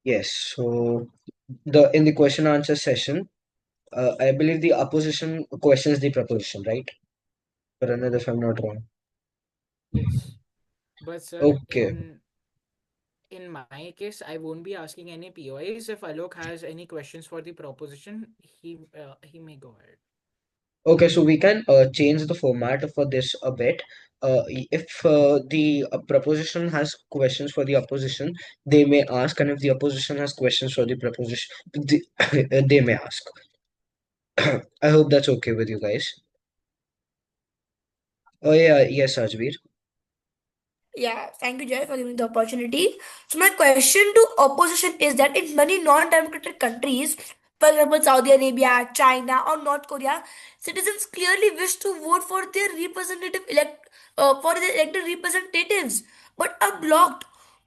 Yes. So the in the question answer session, I believe the opposition questions the proposition, right? Pranad, if I'm not wrong. Yes. But sir, Okay. in my case, I won't be asking any POIs. If Alok has any questions for the proposition, he may go ahead. Okay, so we can change the format for this a bit. If the proposition has questions for the opposition, they may ask, and if the opposition has questions for the proposition, they may ask. I hope that's okay with you guys. Oh yeah, yes, Ajbir. Yeah, thank you, Jay, for giving the opportunity. So my question to opposition is that in many non-democratic countries, for example, Saudi Arabia, China, or North Korea, citizens clearly wish to vote for their for their elected representatives, but are blocked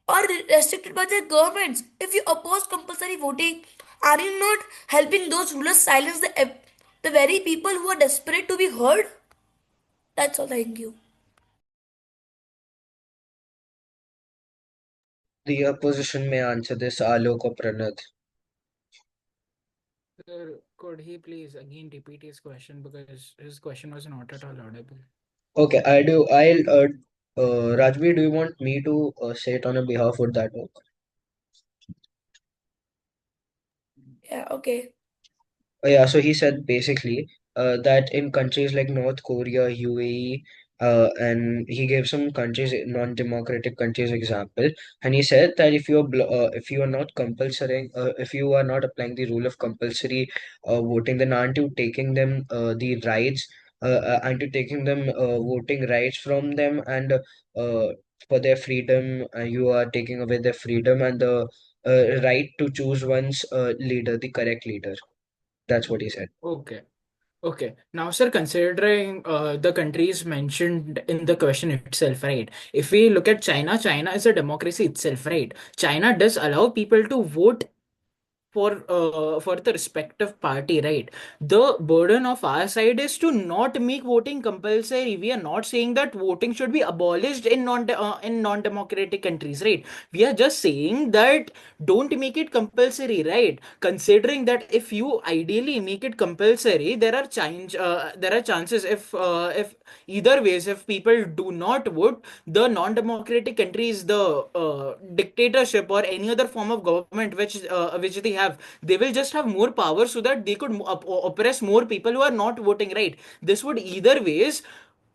or restricted by their governments. If you oppose compulsory voting, are you not helping those rulers silence the very people who are desperate to be heard? That's all. Thank you. The opposition may answer this, Alok or Pranad. Sir, could he please again repeat his question because his question was not at all audible. Okay, I do. Rajbir, do you want me to say it on a behalf? Would that work? Yeah, okay. Yeah, so he said basically that in countries like North Korea, UAE, and he gave some countries, non-democratic countries example, and he said that if you are not compulsory, if you are not applying the rule of compulsory voting, then aren't you taking them the rights, aren't you taking them voting rights from them, and for their freedom, you are taking away their freedom and the right to choose one's leader, the correct leader. That's what he said. Okay. Okay. Now, sir, considering the countries mentioned in the question itself, right? If we look at China, China is a democracy itself, right? China does allow people to vote for the respective party, right? The burden of our side is to not make voting compulsory. We are not saying that voting should be abolished in non-democratic countries, right? We are just saying that don't make it compulsory, right? Considering that if you ideally make it compulsory, there are chances if either ways, if people do not vote, the non-democratic countries, the dictatorship or any other form of government which they have, they will just have more power so that they could oppress more people who are not voting, right? This would either ways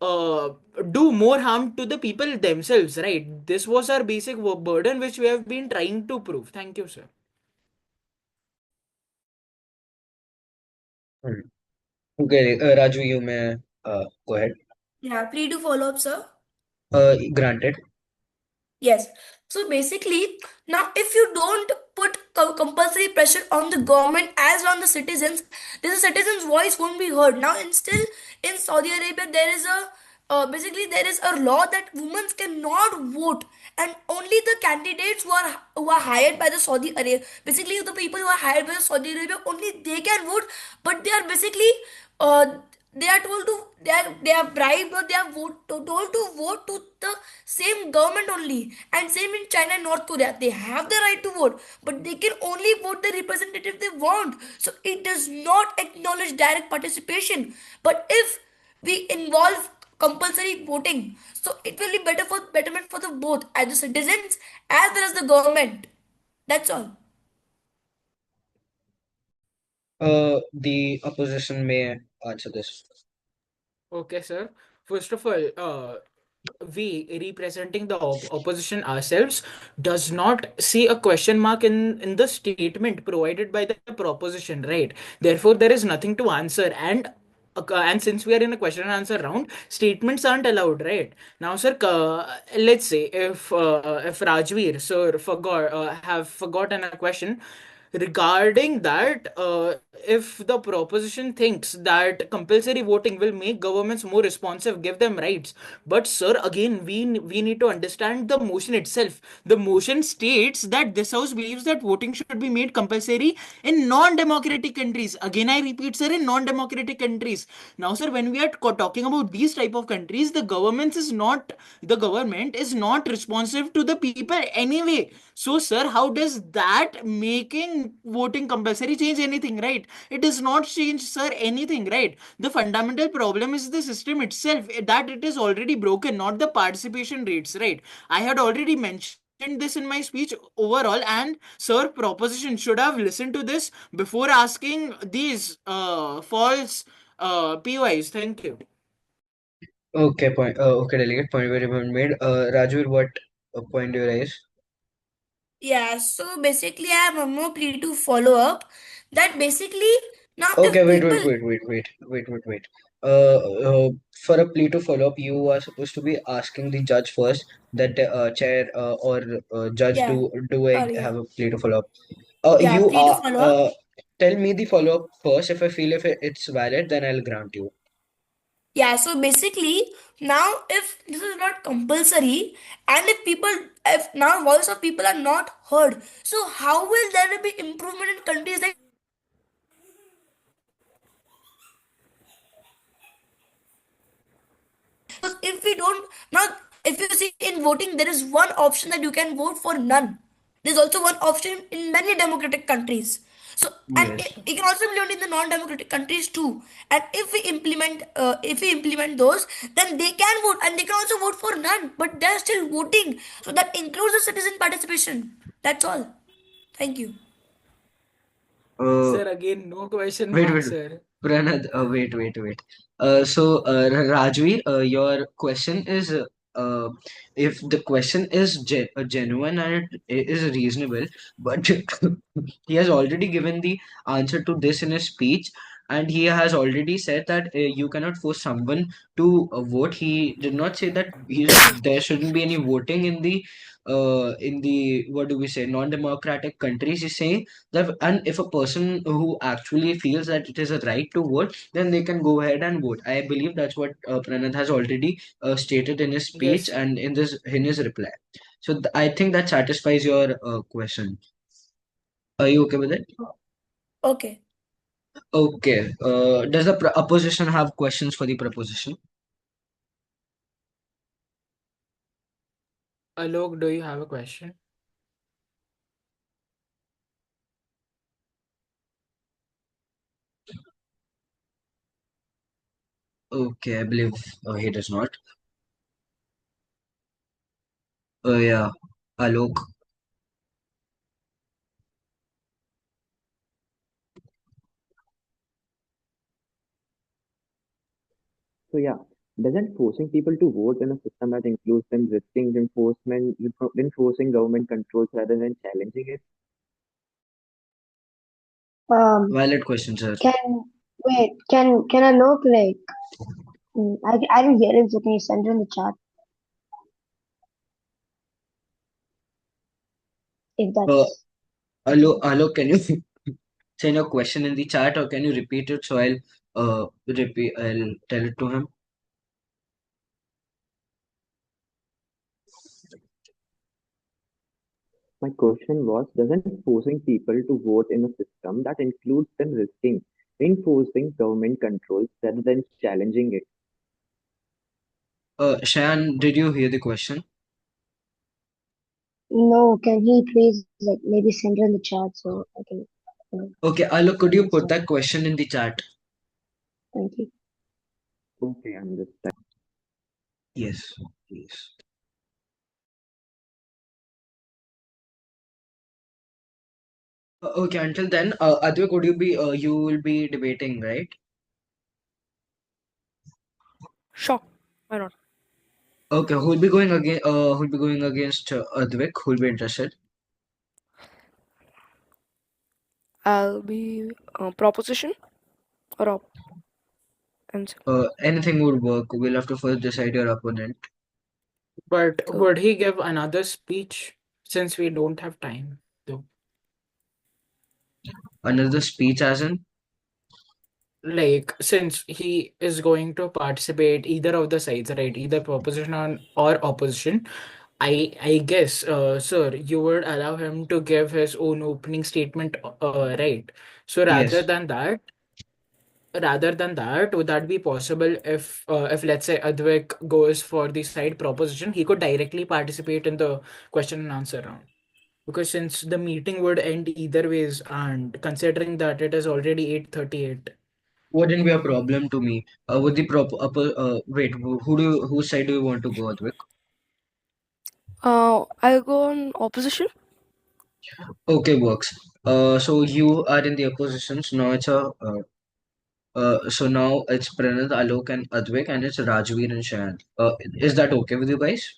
uh, do more harm to the people themselves, right? This was our basic burden which we have been trying to prove. Thank you, sir. Hmm. Okay, Raju, you may go ahead. Yeah, please do follow up, sir. Granted. Yes. So basically, now if you don't put compulsory pressure on the government as on the citizens, then the citizens' voice won't be heard. Now, and still in Saudi Arabia, there is a basically there is a law that women cannot vote, and only the candidates who are hired by the Saudi Arabia, basically the people who are hired by the Saudi Arabia, only they can vote, but they are basically uh, they are told to they are bribed or they are told to vote to the same government only. And same in China and North Korea, they have the right to vote, but they can only vote the representative they want. So it does not acknowledge direct participation. But if we involve compulsory voting, so it will be better for betterment for the both as the citizens as well as the government. That's all. The opposition may answer this. Okay, sir. First of all, we representing the opposition ourselves does not see a question mark in the statement provided by the proposition, right? Therefore there is nothing to answer, and since we are in a question and answer round, statements aren't allowed, right? Now, sir, let's say if Rajveer sir forgot have forgotten a question regarding that, if the proposition thinks that compulsory voting will make governments more responsive, give them rights. But sir, again, we need to understand the motion itself. The motion states that this house believes that voting should be made compulsory in non-democratic countries. Again, I repeat, sir, in non-democratic countries. Now, sir, when we are talking about these type of countries, the government is not responsive to the people anyway. So, sir, how does that making voting compulsory change anything, right? It does not change, sir, anything, right? The fundamental problem is the system itself, that it is already broken, not the participation rates, right? I had already mentioned this in my speech overall, and sir, proposition should have listened to this before asking these false POIs. Thank you. Okay, point. Okay, delegate, point very well made. Rajveer, what point do you raise? Yeah, so basically, I have one more plea to follow up. That basically, now Okay, if wait, people, wait, wait, wait, wait, wait, wait, wait. Uh, for a plea to follow up, you are supposed to be asking the judge first that chair or judge yeah, do I sorry, yeah, have a plea to follow up? yeah, You plea to are follow up. tell me the follow up first. If I feel if it's valid, then I'll grant you. Yeah, so basically, now if this is not compulsory, and if now voice of people are not heard, so how will there be improvement in countries like? Because if we don't now, if you see in voting, there is one option that you can vote for none. There's also one option in many democratic countries. So and Yes. it can also be done in the non-democratic countries too. And if we implement those, then they can vote and they can also vote for none. But they're still voting. So that includes the citizen participation. That's all. Thank you. Uh, Sir, again, no question, no Wait, wait, answer. Pranad, wait, wait, wait. Rajveer, your question is if the question is genuine and it is reasonable, but he has already given the answer to this in his speech, and he has already said that you cannot force someone to vote. He did not say that there shouldn't be any voting in the what do we say non-democratic countries. He's saying that, and if a person who actually feels that it is a right to vote, then they can go ahead and vote. I believe that's what Pranad has already stated in his speech Yes. and in his reply. So I think that satisfies your question. Are you okay with it? Okay. Okay. Does the opposition have questions for the proposition? Alok, do you have a question? Okay, I believe he does not. Yeah, Alok. So yeah, doesn't forcing people to vote in a system that includes them risking enforcing government controls rather than challenging it? Um, Valid question, sir. can wait, can I look like I didn't hear him, so can you send it in the chat if Uh, that's Alok, can you send your question in the chat or can you repeat it so I'll tell it to him? My question was, doesn't forcing people to vote in a system that includes them risking enforcing government controls rather than challenging it? Shayan, did you hear the question? no? Can he please like maybe send it in the chat so I can Okay, Alok, could you put understand? that question in the chat? Thank you. Okay, I understand. Yes, please. Okay, until then, Advik, would you will be debating, right? Sure, why not? Okay, who'll be going against Advik? Who'll be interested? I'll be proposition or answer. Anything would work. We'll have to first decide your opponent. But So would he give another speech since we don't have time, though? Another speech as in? Like, since he is going to participate either of the sides, right? Either proposition or opposition. I guess, sir, you would allow him to give his own opening statement, right? So Yes. rather than that, would that be possible if let's say Advik goes for the side proposition, he could directly participate in the question and answer round. Because since the meeting would end either ways, and considering that it is already 8:38. Wouldn't be a problem to me. With the wait, whose side do you want to go, Advik? I'll go on opposition. Okay, works. So you are in the oppositions. Now it's so now it's Pranad, Alok, and Advik, and it's Rajveer and Shayan. Is that okay with you guys?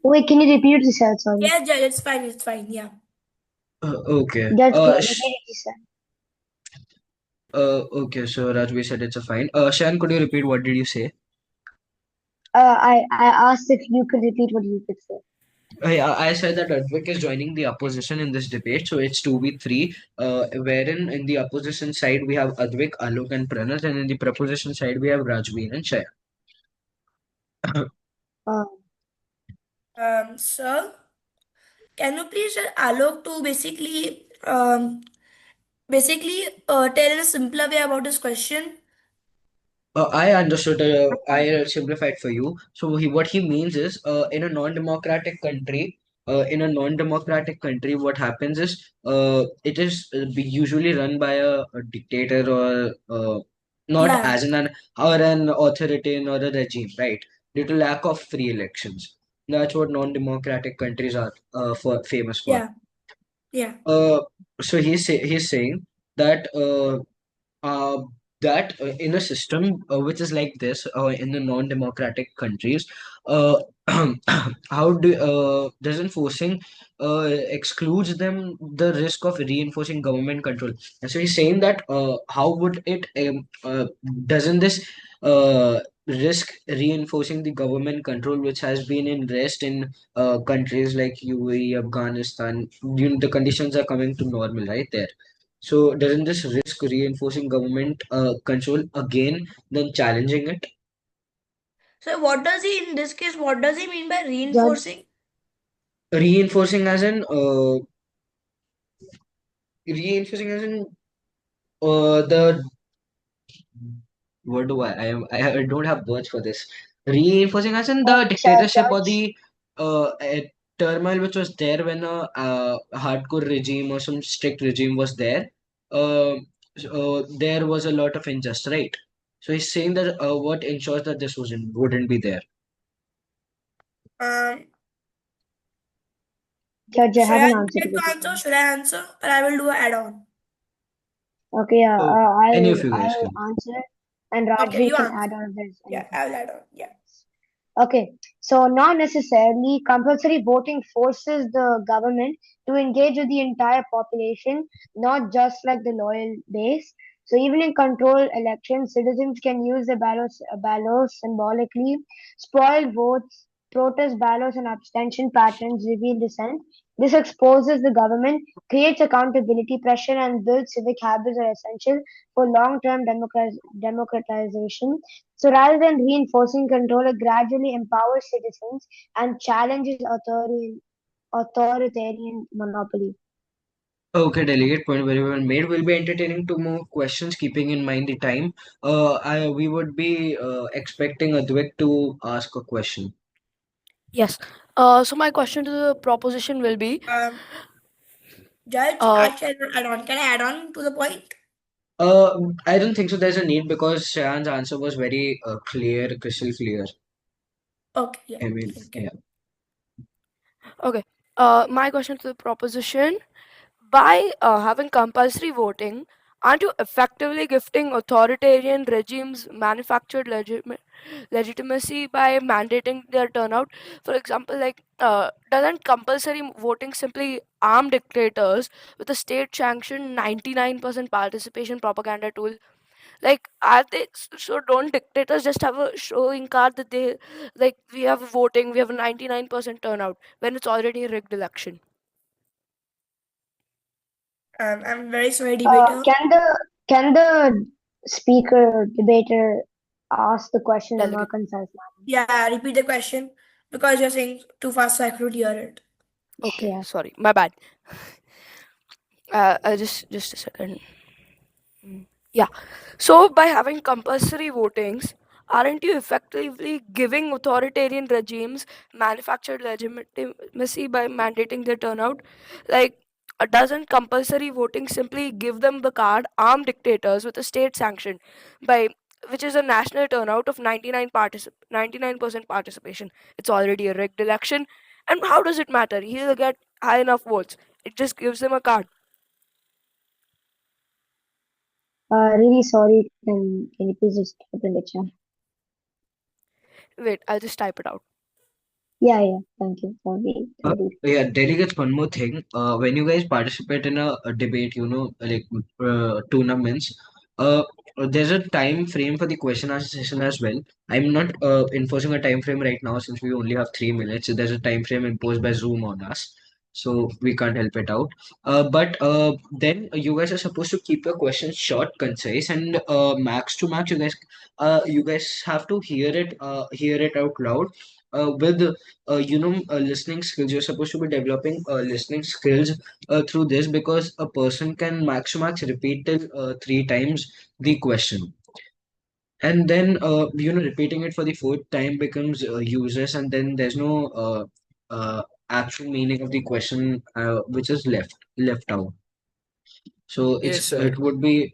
Wait, can you repeat what you said? Sorry. Yeah, Judge, it's fine. It's fine. Yeah. Okay. Judge, can you repeat what you said? Okay. So Rajveer said it's a fine. Shayan, could you repeat what did you say? I asked if you could repeat what you could say. I said that Advik is joining the opposition in this debate, so it's 2v3, wherein in the opposition side we have Advik, Alok, and Pranat, and in the proposition side we have Rajveer and Shayan. Uh, Sir, can you please tell Alok to basically tell in a simpler way about this question? I understood. I simplified for you. So what he means is, in a non-democratic country, what happens is, it is usually run by a dictator or not Yeah. as an authoritarian or a regime, right? Due to lack of free elections. That's what non-democratic countries are for famous for. Yeah. Yeah. So he's saying that. Uh, in a system which is like this in the non-democratic countries, uh, how does enforcing excludes them the risk of reinforcing government control. And so he's saying that how would it doesn't this risk reinforcing the government control which has been in rest in countries like UAE, Afghanistan. The conditions are coming to normal right there. So doesn't this risk reinforcing government control again than challenging it? So what does he, in this case, what does he mean by Judge, reinforcing? Reinforcing as in reinforcing as in the what do I don't have words for this. Reinforcing as in the dictatorship or Judge, the turmoil which was there when a hardcore regime or some strict regime was there. There was a lot of injustice, right? So he's saying that what ensures that this wouldn't be there. Um, Judge, I should have I an like answer to to this. answer? Should I answer? Or I will do an add-on. Okay, yeah, Oh, any of you guys I'll can. answer, and Okay, Rajveer you can answer. add on if there's Yeah, anything. I will add on. Yeah. Okay, so not necessarily compulsory voting forces the government to engage with the entire population, not just like the loyal base. So even in controlled elections, citizens can use the ballots symbolically. Spoiled votes, protest ballots, and abstention patterns reveal dissent. This exposes the government, creates accountability pressure, and builds civic habits are essential for long-term democratization. So rather than reinforcing control, it gradually empowers citizens and challenges authoritarian monopoly. Okay, delegate point very well made. We'll be entertaining two more questions, keeping in mind the time. We would be expecting Advik to ask a question. Yes. So my question to the proposition will be, Judge, uh, I can add on. Can I add on to the point? I don't think so. There's a need because Shayan's answer was very clear, crystal clear. Okay, yeah. I mean, Okay. yeah. okay. My question to the proposition: by having compulsory voting, aren't you effectively gifting authoritarian regimes manufactured legitimacy by mandating their turnout? For example, like, doesn't compulsory voting simply arm dictators with a state-sanctioned 99% participation propaganda tool? Like, are they so? Don't dictators just have a showing card that they, like, we have voting, we have a 99% turnout when it's already a rigged election? I'm very sorry, debater. Can the speaker debater ask the question in a more Delegate. concise manner? Yeah, repeat the question because you're saying too fast, so I couldn't hear it. Okay, Yeah. sorry, my bad. Just a second. Yeah. So by having compulsory votings, aren't you effectively giving authoritarian regimes manufactured legitimacy by mandating their turnout? Like, doesn't compulsory voting simply give them the card armed dictators with a state sanction by which is a national turnout of 99% participation? It's already a rigged election. And how does it matter? He'll get high enough votes. It just gives him a card. Really sorry. Can you please just open the chat? Wait, I'll just type it out. Yeah. Thank you. Sorry. Yeah, delegates, one more thing. When you guys participate in a debate, like tournaments, there's a time frame for the question answer session as well. I'm not enforcing a time frame right now since we only have 3 minutes. So there's a time frame imposed by Zoom on us, so we can't help it out. But then you guys are supposed to keep your questions short, concise, and max to max. You guys have to hear it out loud. With listening skills. You're supposed to be developing listening skills through this, because a person can max to max repeat till 3 times the question, and then repeating it for the fourth time becomes useless, and then there's no actual meaning of the question which is left out. So Yes, sir. it would be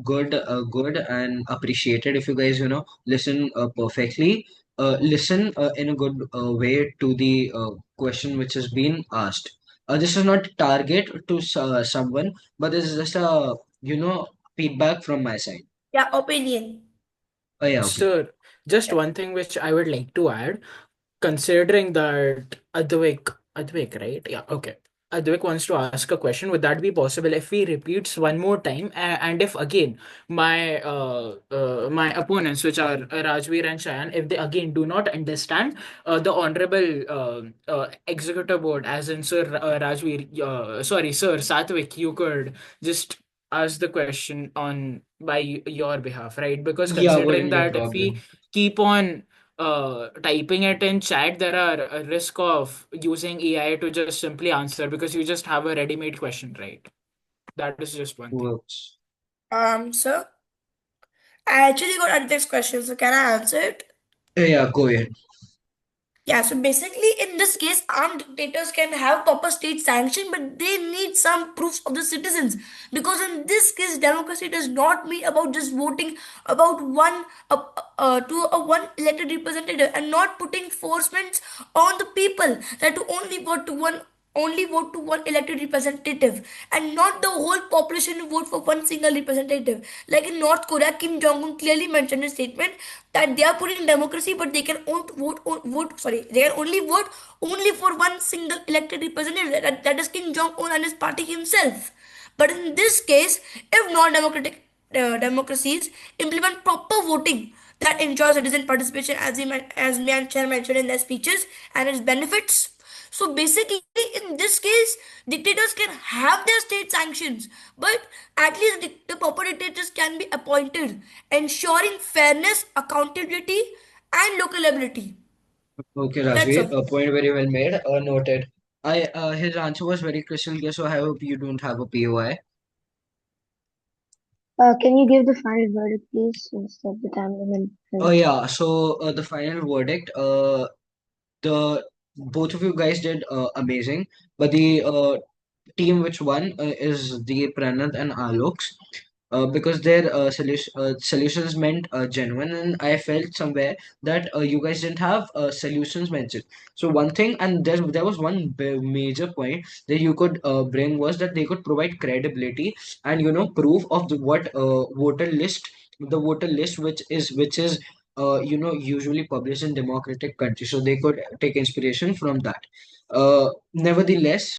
good and appreciated if you guys listen perfectly, listen in a good way to the question which has been asked. This is not target to someone, but this is just a feedback from my side. Yeah, opinion. Yeah, okay. Sir, just Yeah. one thing which I would like to add, considering that Advik, right? Yeah, okay. Advik wants to ask a question. Would that be possible if he repeats one more time? And if again my opponents, which are Rajveer and Shayan, if they again do not understand the honorable executive board, as in Sir Rajveer, sorry, Sir Satvik, you could just ask the question on by your behalf, right? Because Yeah, well, considering no that if we problem. keep on typing it in chat, there are a risk of using AI to just simply answer because you just have a ready-made question, right? That is just one thing. Works. Sir, I actually got at this question, so can I answer it? Yeah, go ahead. Yeah, so basically, in this case, armed dictators can have proper state sanction, but they need some proofs of the citizens. Because in this case, democracy does not mean about just voting about to a one elected representative and not putting enforcements on the people that to only vote to one elected representative and not the whole population to vote for one single representative. Like in North Korea, Kim Jong Un clearly mentioned in a statement that they are putting democracy, but they can they can only vote only for one single elected representative. That is Kim Jong Un and his party himself. But in this case, if non-democratic democracies implement proper voting that ensures citizen participation, as me and Chair mentioned in their speeches, and its benefits. So basically, in this case, dictators can have their state sanctions, but at least the proper dictators can be appointed, ensuring fairness, accountability, and local ability. Okay, That's Rajveer, all. a point very well made. Noted. His answer was very crystal clear, so I hope you don't have a POI. Can you give the final verdict, please, instead of the time limit? Oh yeah, so the final verdict, the both of you guys did amazing, but the team which won is the Pranath and Alok's, because their solutions meant genuine, and I felt somewhere that you guys didn't have solutions mentioned. So one thing, and there was one major point that you could bring, was that they could provide credibility and proof of what the voter list which is usually published in democratic countries, so they could take inspiration from that. Nevertheless,